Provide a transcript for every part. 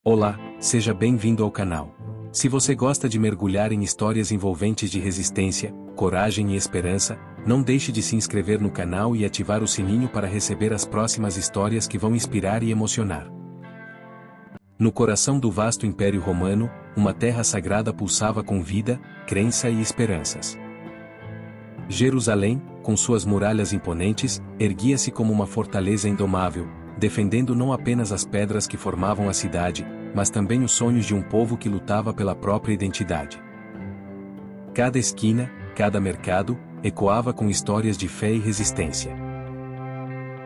Olá, seja bem-vindo ao canal. Se você gosta de mergulhar em histórias envolventes de resistência, coragem e esperança, não deixe de se inscrever no canal e ativar o sininho para receber as próximas histórias que vão inspirar e emocionar. No coração do vasto Império Romano, uma terra sagrada pulsava com vida, crença e esperanças. Jerusalém, com suas muralhas imponentes, erguia-se como uma fortaleza indomável, defendendo não apenas as pedras que formavam a cidade, mas também os sonhos de um povo que lutava pela própria identidade. Cada esquina, cada mercado, ecoava com histórias de fé e resistência.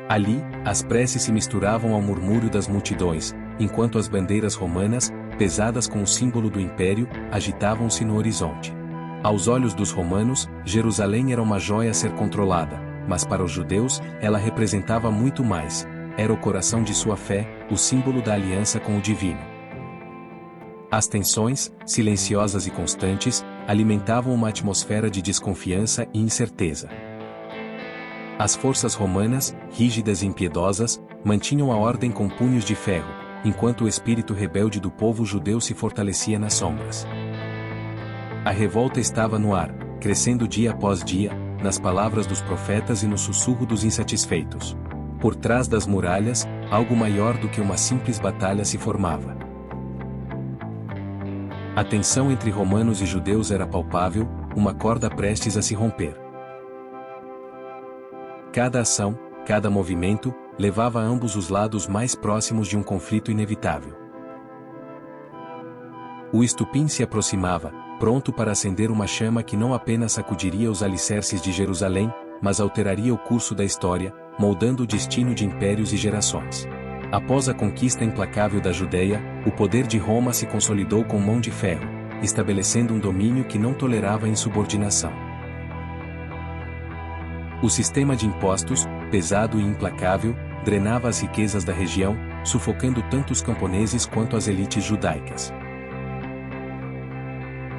Ali, as preces se misturavam ao murmúrio das multidões, enquanto as bandeiras romanas, pesadas com o símbolo do império, agitavam-se no horizonte. Aos olhos dos romanos, Jerusalém era uma joia a ser controlada, mas para os judeus, ela representava muito mais. Era o coração de sua fé, o símbolo da aliança com o divino. As tensões, silenciosas e constantes, alimentavam uma atmosfera de desconfiança e incerteza. As forças romanas, rígidas e impiedosas, mantinham a ordem com punhos de ferro, enquanto o espírito rebelde do povo judeu se fortalecia nas sombras. A revolta estava no ar, crescendo dia após dia, nas palavras dos profetas e no sussurro dos insatisfeitos. Por trás das muralhas, algo maior do que uma simples batalha se formava. A tensão entre romanos e judeus era palpável, uma corda prestes a se romper. Cada ação, cada movimento, levava a ambos os lados mais próximos de um conflito inevitável. O estupim se aproximava, pronto para acender uma chama que não apenas sacudiria os alicerces de Jerusalém, mas alteraria o curso da história, moldando o destino de impérios e gerações. Após a conquista implacável da Judeia, o poder de Roma se consolidou com mão de ferro, estabelecendo um domínio que não tolerava insubordinação. O sistema de impostos, pesado e implacável, drenava as riquezas da região, sufocando tanto os camponeses quanto as elites judaicas.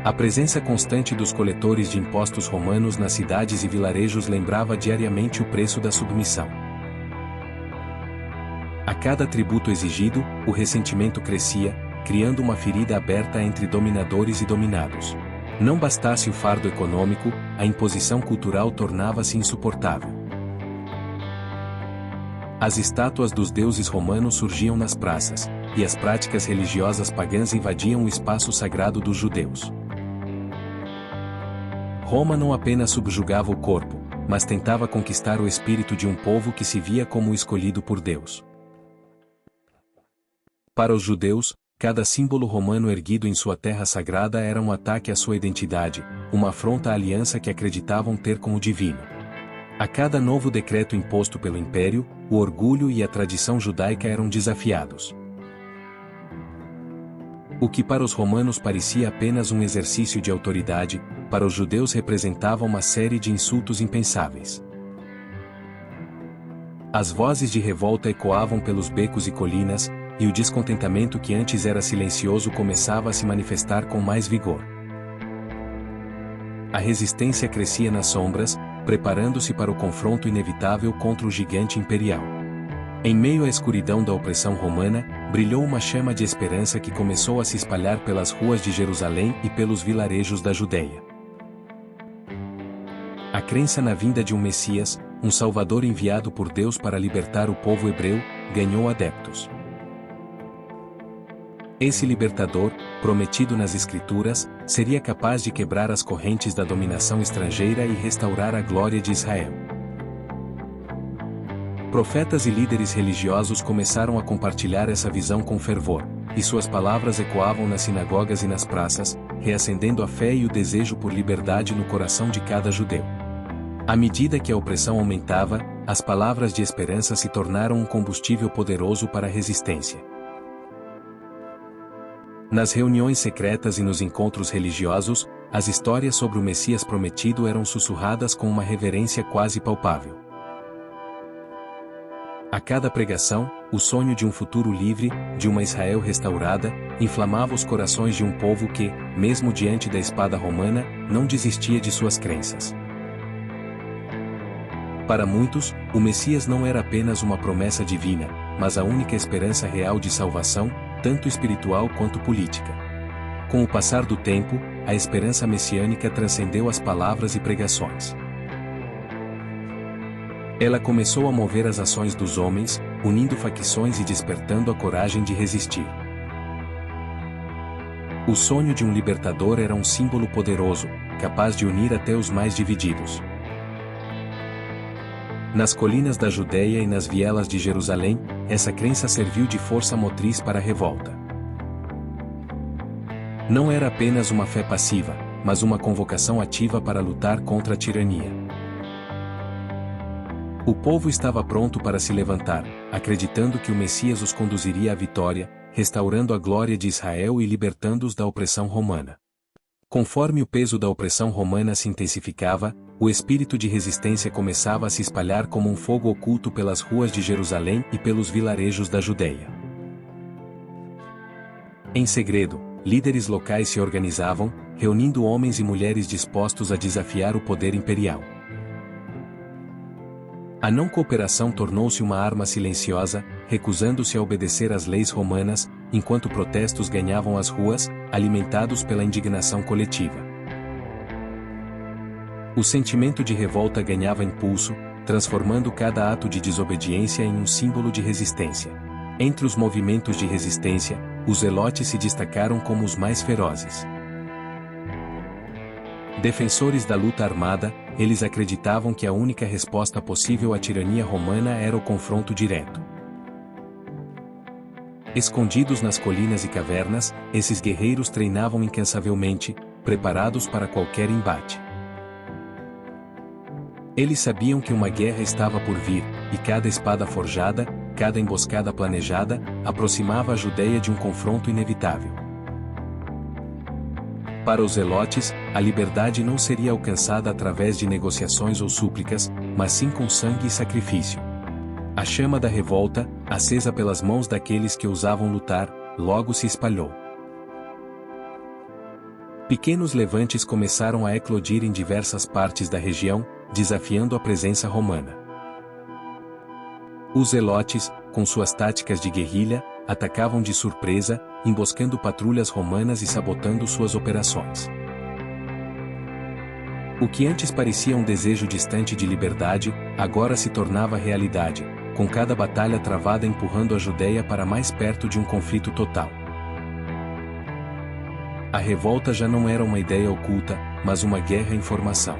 A presença constante dos coletores de impostos romanos nas cidades e vilarejos lembrava diariamente o preço da submissão. A cada tributo exigido, o ressentimento crescia, criando uma ferida aberta entre dominadores e dominados. Não bastasse o fardo econômico, a imposição cultural tornava-se insuportável. As estátuas dos deuses romanos surgiam nas praças, e as práticas religiosas pagãs invadiam o espaço sagrado dos judeus. Roma não apenas subjugava o corpo, mas tentava conquistar o espírito de um povo que se via como escolhido por Deus. Para os judeus, cada símbolo romano erguido em sua terra sagrada era um ataque à sua identidade, uma afronta à aliança que acreditavam ter com o divino. A cada novo decreto imposto pelo império, o orgulho e a tradição judaica eram desafiados. O que para os romanos parecia apenas um exercício de autoridade, para os judeus representava uma série de insultos impensáveis. As vozes de revolta ecoavam pelos becos e colinas, e o descontentamento que antes era silencioso começava a se manifestar com mais vigor. A resistência crescia nas sombras, preparando-se para o confronto inevitável contra o gigante imperial. Em meio à escuridão da opressão romana, brilhou uma chama de esperança que começou a se espalhar pelas ruas de Jerusalém e pelos vilarejos da Judeia. A crença na vinda de um Messias, um Salvador enviado por Deus para libertar o povo hebreu, ganhou adeptos. Esse libertador, prometido nas Escrituras, seria capaz de quebrar as correntes da dominação estrangeira e restaurar a glória de Israel. Profetas e líderes religiosos começaram a compartilhar essa visão com fervor, e suas palavras ecoavam nas sinagogas e nas praças, reacendendo a fé e o desejo por liberdade no coração de cada judeu. À medida que a opressão aumentava, as palavras de esperança se tornaram um combustível poderoso para a resistência. Nas reuniões secretas e nos encontros religiosos, as histórias sobre o Messias prometido eram sussurradas com uma reverência quase palpável. A cada pregação, o sonho de um futuro livre, de uma Israel restaurada, inflamava os corações de um povo que, mesmo diante da espada romana, não desistia de suas crenças. Para muitos, o Messias não era apenas uma promessa divina, mas a única esperança real de salvação, tanto espiritual quanto política. Com o passar do tempo, a esperança messiânica transcendeu as palavras e pregações. Ela começou a mover as ações dos homens, unindo facções e despertando a coragem de resistir. O sonho de um libertador era um símbolo poderoso, capaz de unir até os mais divididos. Nas colinas da Judéia e nas vielas de Jerusalém, essa crença serviu de força motriz para a revolta. Não era apenas uma fé passiva, mas uma convocação ativa para lutar contra a tirania. O povo estava pronto para se levantar, acreditando que o Messias os conduziria à vitória, restaurando a glória de Israel e libertando-os da opressão romana. Conforme o peso da opressão romana se intensificava, o espírito de resistência começava a se espalhar como um fogo oculto pelas ruas de Jerusalém e pelos vilarejos da Judéia. Em segredo, líderes locais se organizavam, reunindo homens e mulheres dispostos a desafiar o poder imperial. A não cooperação tornou-se uma arma silenciosa, recusando-se a obedecer às leis romanas, enquanto protestos ganhavam as ruas, alimentados pela indignação coletiva. O sentimento de revolta ganhava impulso, transformando cada ato de desobediência em um símbolo de resistência. Entre os movimentos de resistência, os zelotes se destacaram como os mais ferozes. Defensores da luta armada, eles acreditavam que a única resposta possível à tirania romana era o confronto direto. Escondidos nas colinas e cavernas, esses guerreiros treinavam incansavelmente, preparados para qualquer embate. Eles sabiam que uma guerra estava por vir, e cada espada forjada, cada emboscada planejada, aproximava a Judéia de um confronto inevitável. Para os zelotes, a liberdade não seria alcançada através de negociações ou súplicas, mas sim com sangue e sacrifício. A chama da revolta, acesa pelas mãos daqueles que ousavam lutar, logo se espalhou. Pequenos levantes começaram a eclodir em diversas partes da região, desafiando a presença romana. Os zelotes, com suas táticas de guerrilha, atacavam de surpresa, emboscando patrulhas romanas e sabotando suas operações. O que antes parecia um desejo distante de liberdade, agora se tornava realidade, com cada batalha travada empurrando a Judéia para mais perto de um conflito total. A revolta já não era uma ideia oculta, mas uma guerra em formação.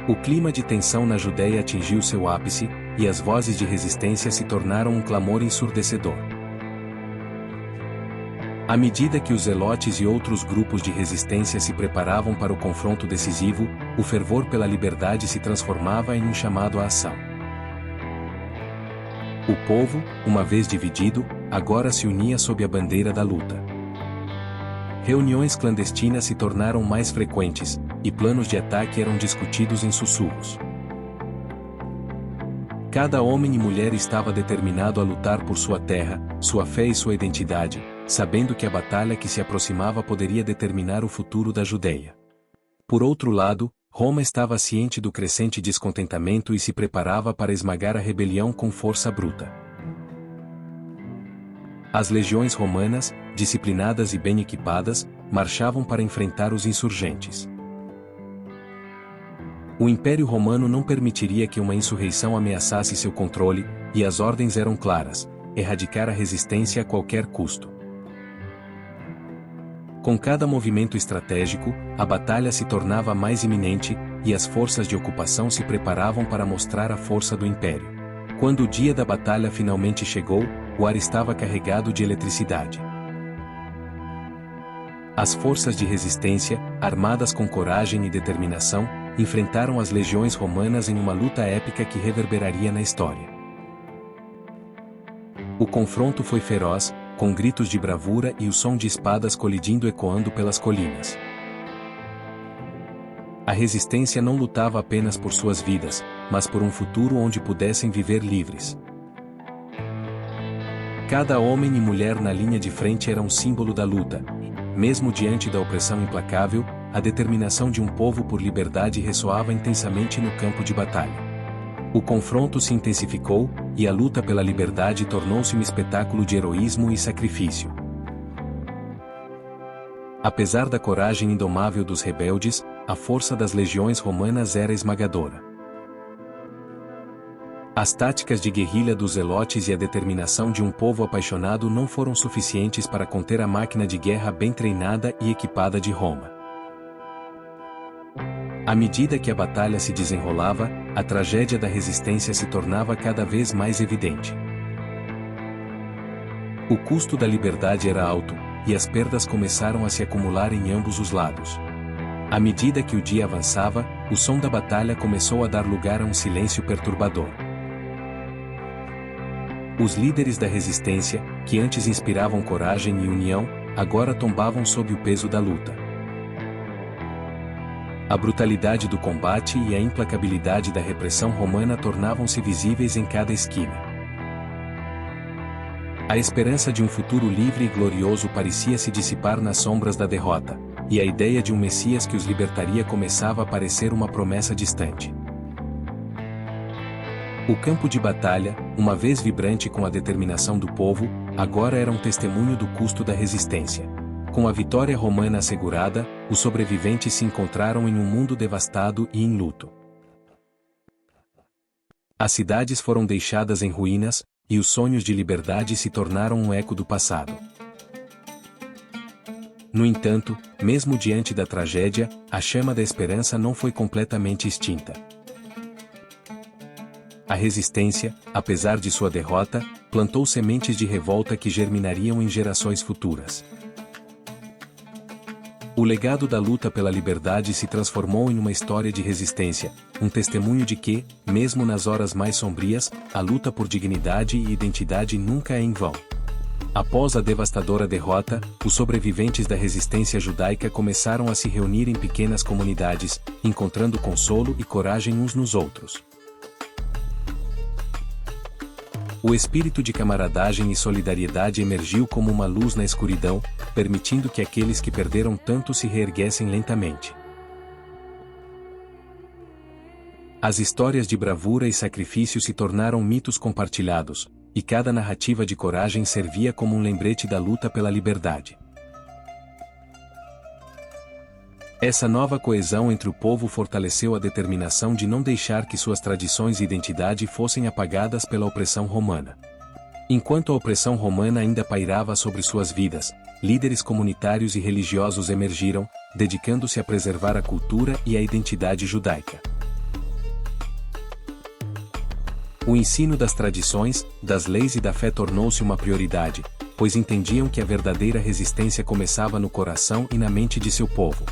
O clima de tensão na Judéia atingiu seu ápice, e as vozes de resistência se tornaram um clamor ensurdecedor. À medida que os zelotes e outros grupos de resistência se preparavam para o confronto decisivo, o fervor pela liberdade se transformava em um chamado à ação. O povo, uma vez dividido, agora se unia sob a bandeira da luta. Reuniões clandestinas se tornaram mais frequentes, e planos de ataque eram discutidos em sussurros. Cada homem e mulher estava determinado a lutar por sua terra, sua fé e sua identidade, sabendo que a batalha que se aproximava poderia determinar o futuro da Judéia. Por outro lado, Roma estava ciente do crescente descontentamento e se preparava para esmagar a rebelião com força bruta. As legiões romanas, disciplinadas e bem equipadas, marchavam para enfrentar os insurgentes. O Império Romano não permitiria que uma insurreição ameaçasse seu controle, e as ordens eram claras: erradicar a resistência a qualquer custo. Com cada movimento estratégico, a batalha se tornava mais iminente, e as forças de ocupação se preparavam para mostrar a força do Império. Quando o dia da batalha finalmente chegou, o ar estava carregado de eletricidade. As forças de resistência, armadas com coragem e determinação, enfrentaram as legiões romanas em uma luta épica que reverberaria na história. O confronto foi feroz, com gritos de bravura e o som de espadas colidindo ecoando pelas colinas. A resistência não lutava apenas por suas vidas, mas por um futuro onde pudessem viver livres. Cada homem e mulher na linha de frente era um símbolo da luta, e, mesmo diante da opressão implacável, a determinação de um povo por liberdade ressoava intensamente no campo de batalha. O confronto se intensificou, e a luta pela liberdade tornou-se um espetáculo de heroísmo e sacrifício. Apesar da coragem indomável dos rebeldes, a força das legiões romanas era esmagadora. As táticas de guerrilha dos zelotes e a determinação de um povo apaixonado não foram suficientes para conter a máquina de guerra bem treinada e equipada de Roma. À medida que a batalha se desenrolava, a tragédia da resistência se tornava cada vez mais evidente. O custo da liberdade era alto, e as perdas começaram a se acumular em ambos os lados. À medida que o dia avançava, o som da batalha começou a dar lugar a um silêncio perturbador. Os líderes da resistência, que antes inspiravam coragem e união, agora tombavam sob o peso da luta. A brutalidade do combate e a implacabilidade da repressão romana tornavam-se visíveis em cada esquina. A esperança de um futuro livre e glorioso parecia se dissipar nas sombras da derrota, e a ideia de um Messias que os libertaria começava a parecer uma promessa distante. O campo de batalha, uma vez vibrante com a determinação do povo, agora era um testemunho do custo da resistência. Com a vitória romana assegurada, os sobreviventes se encontraram em um mundo devastado e em luto. As cidades foram deixadas em ruínas, e os sonhos de liberdade se tornaram um eco do passado. No entanto, mesmo diante da tragédia, a chama da esperança não foi completamente extinta. A resistência, apesar de sua derrota, plantou sementes de revolta que germinariam em gerações futuras. O legado da luta pela liberdade se transformou em uma história de resistência, um testemunho de que, mesmo nas horas mais sombrias, a luta por dignidade e identidade nunca é em vão. Após a devastadora derrota, os sobreviventes da resistência judaica começaram a se reunir em pequenas comunidades, encontrando consolo e coragem uns nos outros. O espírito de camaradagem e solidariedade emergiu como uma luz na escuridão, permitindo que aqueles que perderam tanto se reerguessem lentamente. As histórias de bravura e sacrifício se tornaram mitos compartilhados, e cada narrativa de coragem servia como um lembrete da luta pela liberdade. Essa nova coesão entre o povo fortaleceu a determinação de não deixar que suas tradições e identidade fossem apagadas pela opressão romana. Enquanto a opressão romana ainda pairava sobre suas vidas, líderes comunitários e religiosos emergiram, dedicando-se a preservar a cultura e a identidade judaica. O ensino das tradições, das leis e da fé tornou-se uma prioridade, pois entendiam que a verdadeira resistência começava no coração e na mente de seu povo.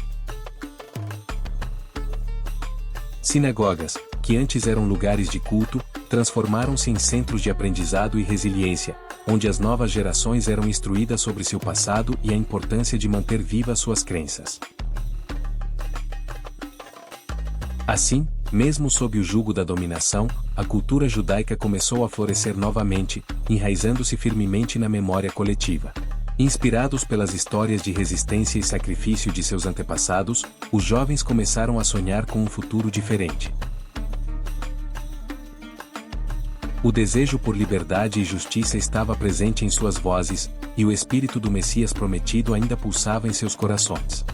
Sinagogas, que antes eram lugares de culto, transformaram-se em centros de aprendizado e resiliência, onde as novas gerações eram instruídas sobre seu passado e a importância de manter vivas suas crenças. Assim, mesmo sob o jugo da dominação, a cultura judaica começou a florescer novamente, enraizando-se firmemente na memória coletiva. Inspirados pelas histórias de resistência e sacrifício de seus antepassados, os jovens começaram a sonhar com um futuro diferente. O desejo por liberdade e justiça estava presente em suas vozes, e o espírito do Messias prometido ainda pulsava em seus corações.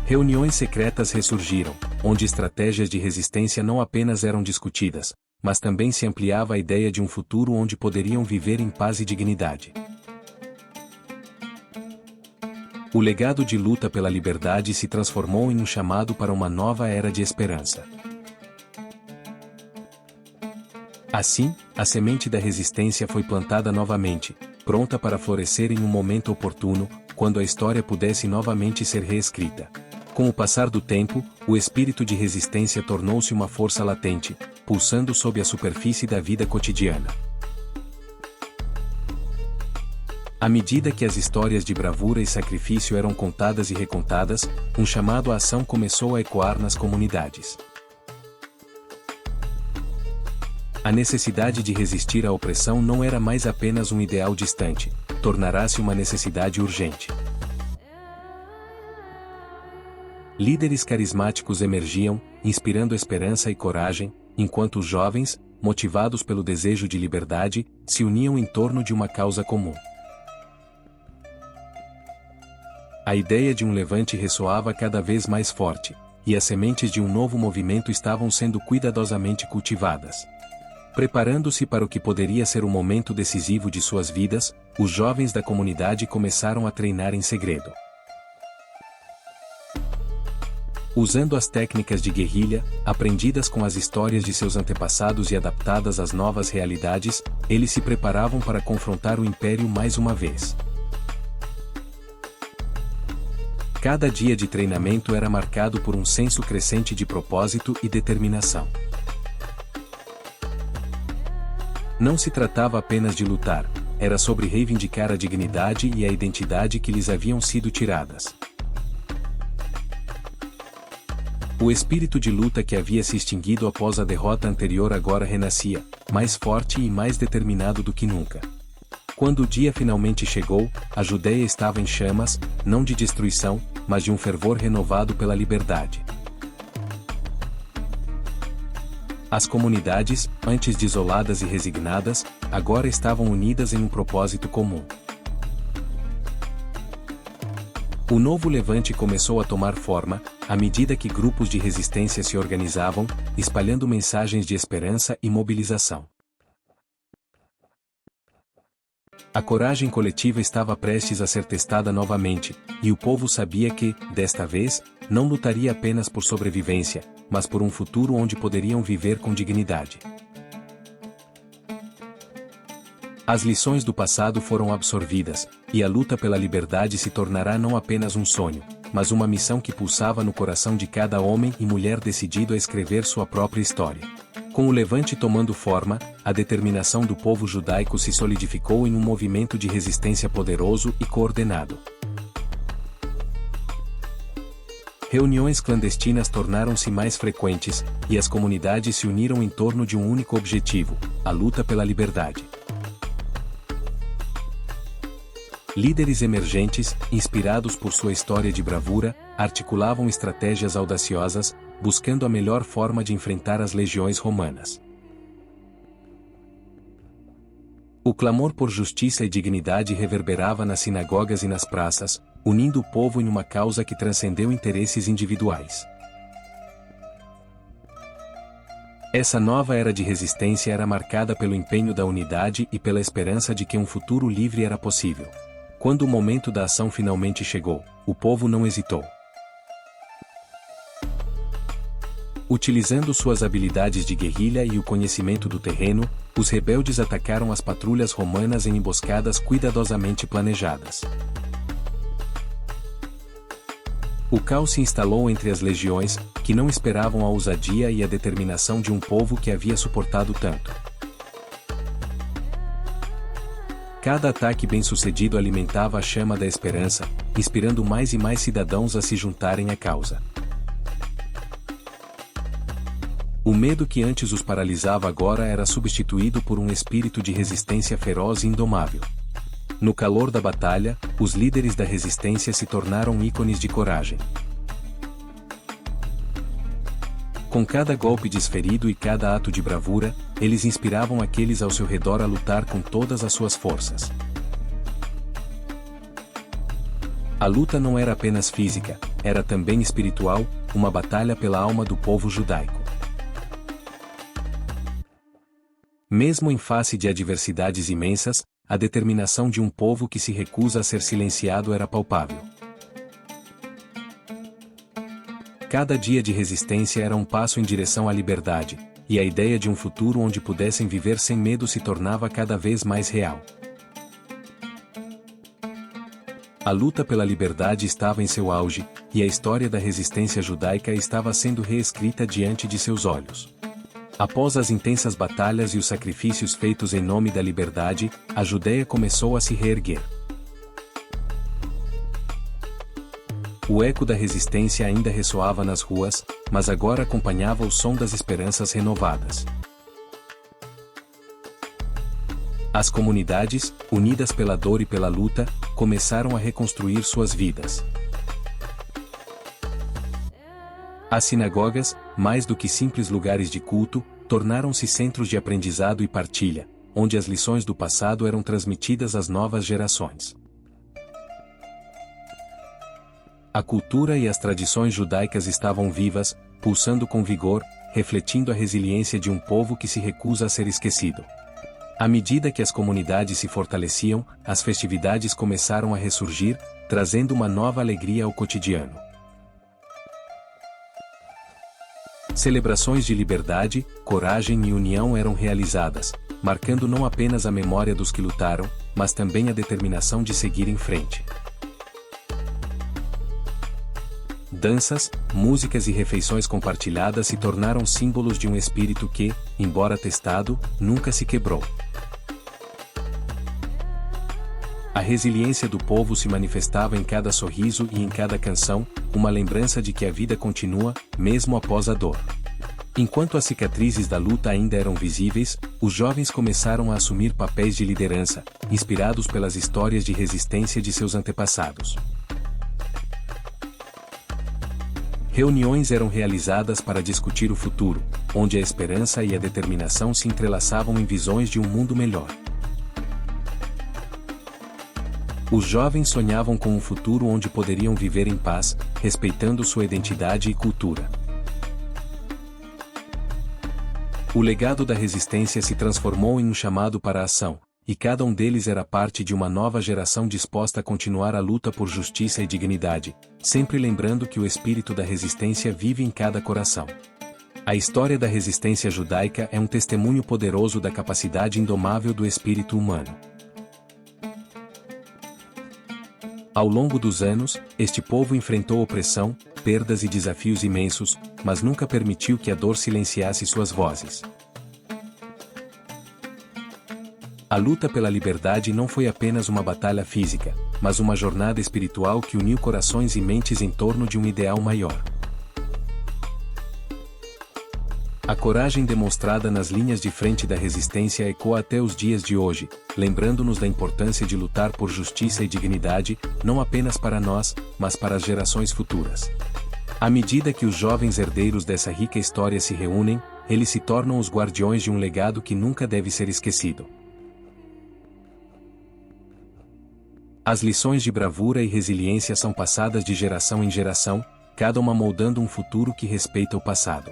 Reuniões secretas ressurgiram, onde estratégias de resistência não apenas eram discutidas, mas também se ampliava a ideia de um futuro onde poderiam viver em paz e dignidade. O legado de luta pela liberdade se transformou em um chamado para uma nova era de esperança. Assim, a semente da resistência foi plantada novamente, pronta para florescer em um momento oportuno, quando a história pudesse novamente ser reescrita. Com o passar do tempo, o espírito de resistência tornou-se uma força latente, pulsando sob a superfície da vida cotidiana. À medida que as histórias de bravura e sacrifício eram contadas e recontadas, um chamado à ação começou a ecoar nas comunidades. A necessidade de resistir à opressão não era mais apenas um ideal distante, tornará-se uma necessidade urgente. Líderes carismáticos emergiam, inspirando esperança e coragem, enquanto os jovens, motivados pelo desejo de liberdade, se uniam em torno de uma causa comum. A ideia de um levante ressoava cada vez mais forte, e as sementes de um novo movimento estavam sendo cuidadosamente cultivadas. Preparando-se para o que poderia ser o momento decisivo de suas vidas, os jovens da comunidade começaram a treinar em segredo. Usando as técnicas de guerrilha, aprendidas com as histórias de seus antepassados e adaptadas às novas realidades, eles se preparavam para confrontar o Império mais uma vez. Cada dia de treinamento era marcado por um senso crescente de propósito e determinação. Não se tratava apenas de lutar, era sobre reivindicar a dignidade e a identidade que lhes haviam sido tiradas. O espírito de luta que havia se extinguido após a derrota anterior agora renascia, mais forte e mais determinado do que nunca. Quando o dia finalmente chegou, a Judéia estava em chamas, não de destruição, mas de um fervor renovado pela liberdade. As comunidades, antes desoladas e resignadas, agora estavam unidas em um propósito comum. O novo levante começou a tomar forma, à medida que grupos de resistência se organizavam, espalhando mensagens de esperança e mobilização. A coragem coletiva estava prestes a ser testada novamente, e o povo sabia que, desta vez, não lutaria apenas por sobrevivência, mas por um futuro onde poderiam viver com dignidade. As lições do passado foram absorvidas, e a luta pela liberdade se tornará não apenas um sonho, mas uma missão que pulsava no coração de cada homem e mulher decidido a escrever sua própria história. Com o levante tomando forma, a determinação do povo judaico se solidificou em um movimento de resistência poderoso e coordenado. Reuniões clandestinas tornaram-se mais frequentes, e as comunidades se uniram em torno de um único objetivo: a luta pela liberdade. Líderes emergentes, inspirados por sua história de bravura, articulavam estratégias audaciosas, buscando a melhor forma de enfrentar as legiões romanas. O clamor por justiça e dignidade reverberava nas sinagogas e nas praças, unindo o povo em uma causa que transcendeu interesses individuais. Essa nova era de resistência era marcada pelo empenho da unidade e pela esperança de que um futuro livre era possível. Quando o momento da ação finalmente chegou, o povo não hesitou. Utilizando suas habilidades de guerrilha e o conhecimento do terreno, os rebeldes atacaram as patrulhas romanas em emboscadas cuidadosamente planejadas. O caos se instalou entre as legiões, que não esperavam a ousadia e a determinação de um povo que havia suportado tanto. Cada ataque bem-sucedido alimentava a chama da esperança, inspirando mais e mais cidadãos a se juntarem à causa. O medo que antes os paralisava agora era substituído por um espírito de resistência feroz e indomável. No calor da batalha, os líderes da resistência se tornaram ícones de coragem. Com cada golpe desferido e cada ato de bravura, eles inspiravam aqueles ao seu redor a lutar com todas as suas forças. A luta não era apenas física, era também espiritual, uma batalha pela alma do povo judaico. Mesmo em face de adversidades imensas, a determinação de um povo que se recusa a ser silenciado era palpável. Cada dia de resistência era um passo em direção à liberdade, e a ideia de um futuro onde pudessem viver sem medo se tornava cada vez mais real. A luta pela liberdade estava em seu auge, e a história da resistência judaica estava sendo reescrita diante de seus olhos. Após as intensas batalhas e os sacrifícios feitos em nome da liberdade, a Judéia começou a se reerguer. O eco da resistência ainda ressoava nas ruas, mas agora acompanhava o som das esperanças renovadas. As comunidades, unidas pela dor e pela luta, começaram a reconstruir suas vidas. As sinagogas, mais do que simples lugares de culto, tornaram-se centros de aprendizado e partilha, onde as lições do passado eram transmitidas às novas gerações. A cultura e as tradições judaicas estavam vivas, pulsando com vigor, refletindo a resiliência de um povo que se recusa a ser esquecido. À medida que as comunidades se fortaleciam, as festividades começaram a ressurgir, trazendo uma nova alegria ao cotidiano. Celebrações de liberdade, coragem e união eram realizadas, marcando não apenas a memória dos que lutaram, mas também a determinação de seguir em frente. Danças, músicas e refeições compartilhadas se tornaram símbolos de um espírito que, embora testado, nunca se quebrou. A resiliência do povo se manifestava em cada sorriso e em cada canção, uma lembrança de que a vida continua, mesmo após a dor. Enquanto as cicatrizes da luta ainda eram visíveis, os jovens começaram a assumir papéis de liderança, inspirados pelas histórias de resistência de seus antepassados. Reuniões eram realizadas para discutir o futuro, onde a esperança e a determinação se entrelaçavam em visões de um mundo melhor. Os jovens sonhavam com um futuro onde poderiam viver em paz, respeitando sua identidade e cultura. O legado da resistência se transformou em um chamado para a ação, e cada um deles era parte de uma nova geração disposta a continuar a luta por justiça e dignidade, sempre lembrando que o espírito da resistência vive em cada coração. A história da resistência judaica é um testemunho poderoso da capacidade indomável do espírito humano. Ao longo dos anos, este povo enfrentou opressão, perdas e desafios imensos, mas nunca permitiu que a dor silenciasse suas vozes. A luta pela liberdade não foi apenas uma batalha física, mas uma jornada espiritual que uniu corações e mentes em torno de um ideal maior. A coragem demonstrada nas linhas de frente da resistência ecoa até os dias de hoje, lembrando-nos da importância de lutar por justiça e dignidade, não apenas para nós, mas para as gerações futuras. À medida que os jovens herdeiros dessa rica história se reúnem, eles se tornam os guardiões de um legado que nunca deve ser esquecido. As lições de bravura e resiliência são passadas de geração em geração, cada uma moldando um futuro que respeita o passado.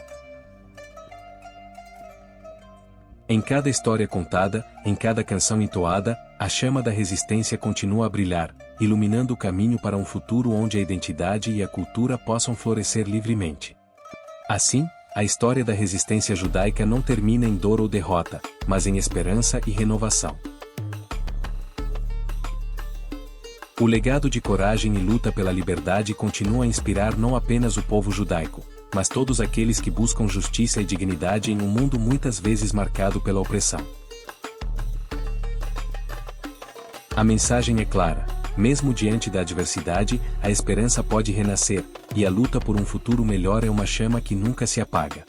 Em cada história contada, em cada canção entoada, a chama da resistência continua a brilhar, iluminando o caminho para um futuro onde a identidade e a cultura possam florescer livremente. Assim, a história da resistência judaica não termina em dor ou derrota, mas em esperança e renovação. O legado de coragem e luta pela liberdade continua a inspirar não apenas o povo judaico, mas todos aqueles que buscam justiça e dignidade em um mundo muitas vezes marcado pela opressão. A mensagem é clara: mesmo diante da adversidade, a esperança pode renascer, e a luta por um futuro melhor é uma chama que nunca se apaga.